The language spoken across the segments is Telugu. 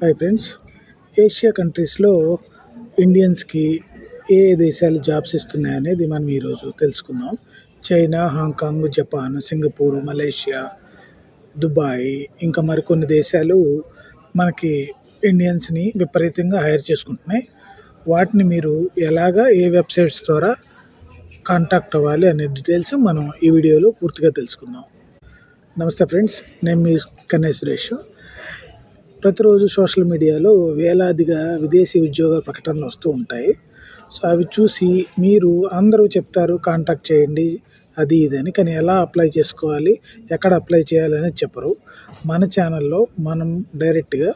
హాయ్ ఫ్రెండ్స్, ఏషియా కంట్రీస్లో ఇండియన్స్కి ఏ ఏ దేశాలు జాబ్స్ ఇస్తున్నాయనేది మనం ఈరోజు తెలుసుకుందాం. China, Hong Kong, Japan, Singapore, Malaysia, Dubai ఇంకా మరికొన్ని దేశాలు మనకి ఇండియన్స్ని విపరీతంగా హైర్ చేసుకుంటున్నాయి. వాటిని మీరు ఎలాగా ఏ వెబ్సైట్స్ ద్వారా కాంటాక్ట్ అవ్వాలి అనే డీటెయిల్స్ మనం ఈ వీడియోలో పూర్తిగా తెలుసుకుందాం. నమస్తే ఫ్రెండ్స్, నేను మీ కన్నయ్య సురేష్. ప్రతిరోజు సోషల్ మీడియాలో వేలాదిగా విదేశీ ఉద్యోగాల ప్రకటనలు వస్తూ ఉంటాయి. సో అవి చూసి మీరు అందరూ చెప్తారు కాంటాక్ట్ చేయండి అది ఇది అని, కానీ ఎలా అప్లై చేసుకోవాలి, ఎక్కడ అప్లై చేయాలని చెప్పరు. మన ఛానల్లో మనం డైరెక్ట్గా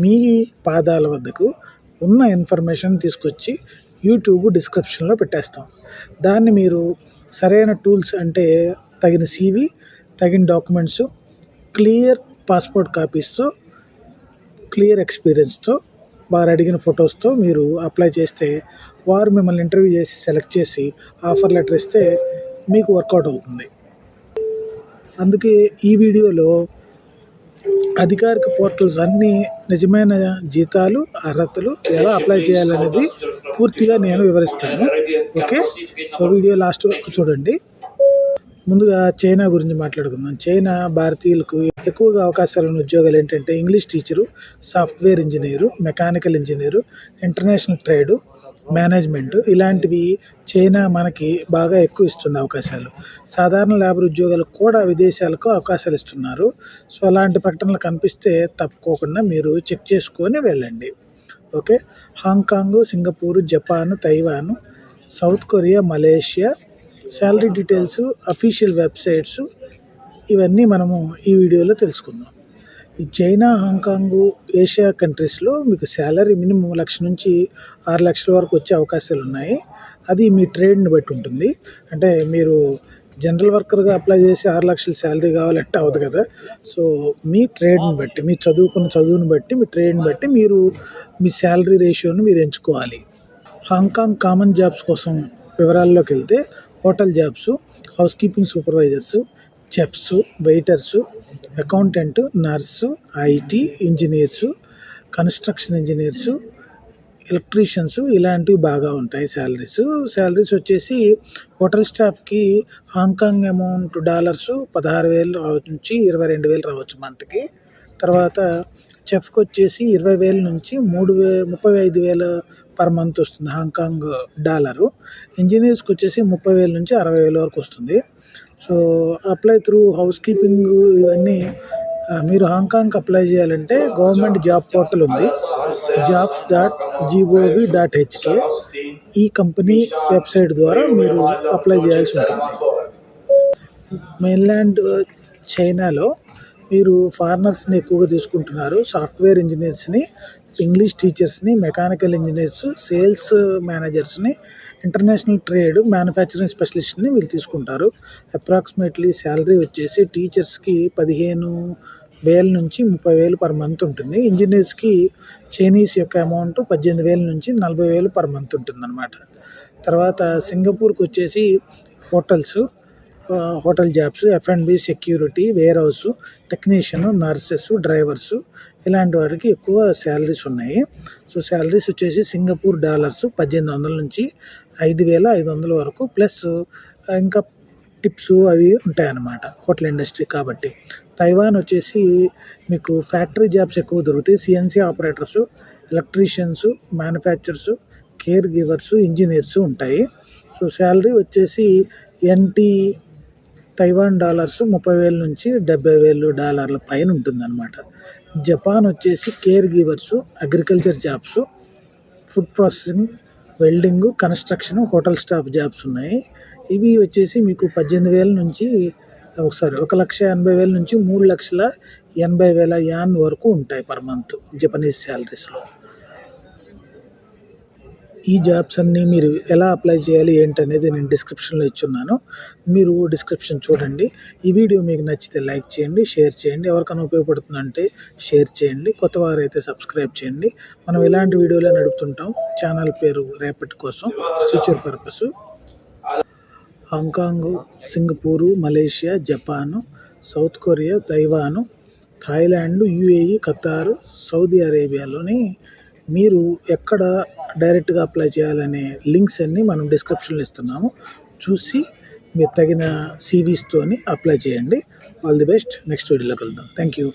మీ పాదాల వద్దకు ఉన్న ఇన్ఫర్మేషన్ తీసుకొచ్చి యూట్యూబ్ డిస్క్రిప్షన్లో పెట్టేస్తాం. దాన్ని మీరు సరైన టూల్స్ అంటే తగిన CV, తగిన డాక్యుమెంట్స్, క్లియర్ పాస్పోర్ట్ కాపీస్తో, క్లియర్ ఎక్స్పీరియన్స్తో, వారు అడిగిన ఫొటోస్తో మీరు అప్లై చేస్తే వారు మిమ్మల్ని ఇంటర్వ్యూ చేసి సెలెక్ట్ చేసి ఆఫర్ లెటర్ ఇస్తే మీకు వర్కౌట్ అవుతుంది. అందుకే ఈ వీడియోలో అధికారిక పోర్టల్స్ అన్నీ నిజమైన జీతాలు, అర్హతలు ఎలా అప్లై చేయాలనేది పూర్తిగా నేను వివరిస్తాను. ఓకే, సో వీడియో లాస్ట్ వరకు చూడండి. ముందుగా చైనా గురించి మాట్లాడుకుందాం. చైనా భారతీయులకు ఎక్కువగా అవకాశాలు ఉన్న ఉద్యోగాలు ఏంటంటే English teacher, software engineer, mechanical engineer, international trade, management, ఇలాంటివి చైనా మనకి బాగా ఎక్కువ ఇస్తుంది అవకాశాలు. సాధారణ లేబర్ ఉద్యోగాలకు కూడా విదేశాలకు అవకాశాలు ఇస్తున్నారు. సో అలాంటి ప్రకటనలు కనిపిస్తే తప్పుకోకుండా మీరు చెక్ చేసుకొని వెళ్ళండి. Okay, Hong Kong, Singapore, Japan, Taiwan, south Korea, Malaysia salary details, official websites ఇవన్నీ మనము ఈ వీడియోలో తెలుసుకుందాం. ఈ చైనా, హాంకాంగ్, ఏషియా కంట్రీస్లో మీకు శాలరీ మినిమం 1,00,000 నుంచి 6 లక్షల వరకు వచ్చే అవకాశాలు ఉన్నాయి. అది మీ ట్రేడ్ని బట్టి ఉంటుంది. అంటే మీరు జనరల్ వర్కర్గా అప్లై చేసి 6 లక్షల శాలరీ కావాలంటే అవ్వదు కదా. సో మీ ట్రేడ్ని బట్టి, మీ చదువుని బట్టి, మీ ట్రేడ్ని బట్టి మీరు మీ శాలరీ రేషియోని మీరు ఎంచుకోవాలి. హాంకాంగ్ కామన్ జాబ్స్ కోసం వివరాల్లోకి వెళ్తే hotel jobs, housekeeping supervisors, chefs, waiters, accountant, nurse, IT engineers, construction engineers, electricians ఇలాంటివి బాగా ఉంటాయి శాలరీస్ వచ్చేసి హోటల్ స్టాఫ్కి హాంకాంగ్ అమౌంట్ డాలర్సు 16,000 నుంచి 22,000 రావచ్చు మంత్కి. తర్వాత చెఫ్కి వచ్చేసి 20,000 నుంచి 35,000 పర్ మంత్ వస్తుంది హాంకాంగ్ డాలరు. ఇంజనీర్స్కి వచ్చేసి 30,000 నుంచి 60,000 వరకు వస్తుంది. So apply through house keeping ఇవన్నీ మీరు హాంకాంగ్కి అప్లై చేయాలంటే గవర్నమెంట్ జాబ్ పోర్టల్ ఉంది, jobs.gov.hk. ఈ కంపెనీ వెబ్సైట్ ద్వారా మీరు అప్లై చేయాల్సి ఉంటుంది. మెయిన్ల్యాండ్ చైనాలో మీరు ఫారినర్స్ని ఎక్కువగా తీసుకుంటున్నారు. సాఫ్ట్వేర్ ఇంజనీర్స్ని, ఇంగ్లీష్ టీచర్స్ని, మెకానికల్ ఇంజనీర్స్, సేల్స్ మేనేజర్స్ని, ఇంటర్నేషనల్ ట్రేడ్, మ్యానుఫ్యాక్చరింగ్ స్పెషలిస్ట్ని వీళ్ళు తీసుకుంటారు. అప్రాక్సిమేట్లీ శాలరీ వచ్చేసి టీచర్స్కి 15,000 నుంచి 30,000 పర్ మంత్ ఉంటుంది. ఇంజనీర్స్కి చైనీస్ యొక్క అమౌంట్ 18,000 నుంచి 40,000 పర్ మంత్ ఉంటుంది అన్నమాట. తర్వాత సింగపూర్కి వచ్చేసి hotel jobs, F&B, security, warehouse, technician, nurses, drivers ఇలాంటి వాటికి ఎక్కువ శాలరీస్ ఉన్నాయి. సో శాలరీస్ వచ్చేసి సింగపూర్ డాలర్స్ 1,800 నుంచి 5,500 వరకు, ప్లస్ ఇంకా టిప్స్ అవి ఉంటాయన్నమాట హోటల్ ఇండస్ట్రీ కాబట్టి. తైవాన్ వచ్చేసి మీకు ఫ్యాక్టరీ జాబ్స్ ఎక్కువ దొరుకుతాయి. CNC operators, electricians, manufacturers, caregivers, engineers ఉంటాయి. సో శాలరీ వచ్చేసి NT తైవాన్ డాలర్స్ 30,000 నుంచి 70,000 డాలర్ల పైన ఉంటుందన్నమాట. జపాన్ వచ్చేసి caregivers, agriculture jobs, food processing, welding, construction, hotel staff jobs ఉన్నాయి. ఇవి వచ్చేసి మీకు 18,000 నుంచి 1,80,000 నుంచి 3,80,000 యాన్ వరకు ఉంటాయి పర్ మంత్ జపనీస్ శాలరీస్లో. ఈ జాబ్స్ అన్నీ మీరు ఎలా అప్లై చేయాలి ఏంటనేది నేను డిస్క్రిప్షన్లో ఇచ్చున్నాను. మీరు డిస్క్రిప్షన్ చూడండి. ఈ వీడియో మీకు నచ్చితే లైక్ చేయండి, షేర్ చేయండి. ఎవరికైనా ఉపయోగపడుతుందంటే షేర్ చేయండి. కొత్త వారైతే సబ్స్క్రైబ్ చేయండి. మనం ఇలాంటి వీడియోలే నడుపుతుంటాం. ఛానల్ పేరు రేపటి కోసం, future purpose. Hong Kong, Singapore, Malaysia, Japan, South Korea, Taiwan, Thailand, UAE, Qatar, Saudi అరేబియాలోని మీరు ఎక్కడ డైరెక్ట్గా అప్లై చేయాలనే లింక్స్ అన్నీ మనం డిస్క్రిప్షన్లో ఇస్తున్నాము. చూసి మీరు తగిన సివీస్తోని అప్లై చేయండి. All the best. నెక్స్ట్ వీడియోలో కలుద్దాం. Thank you.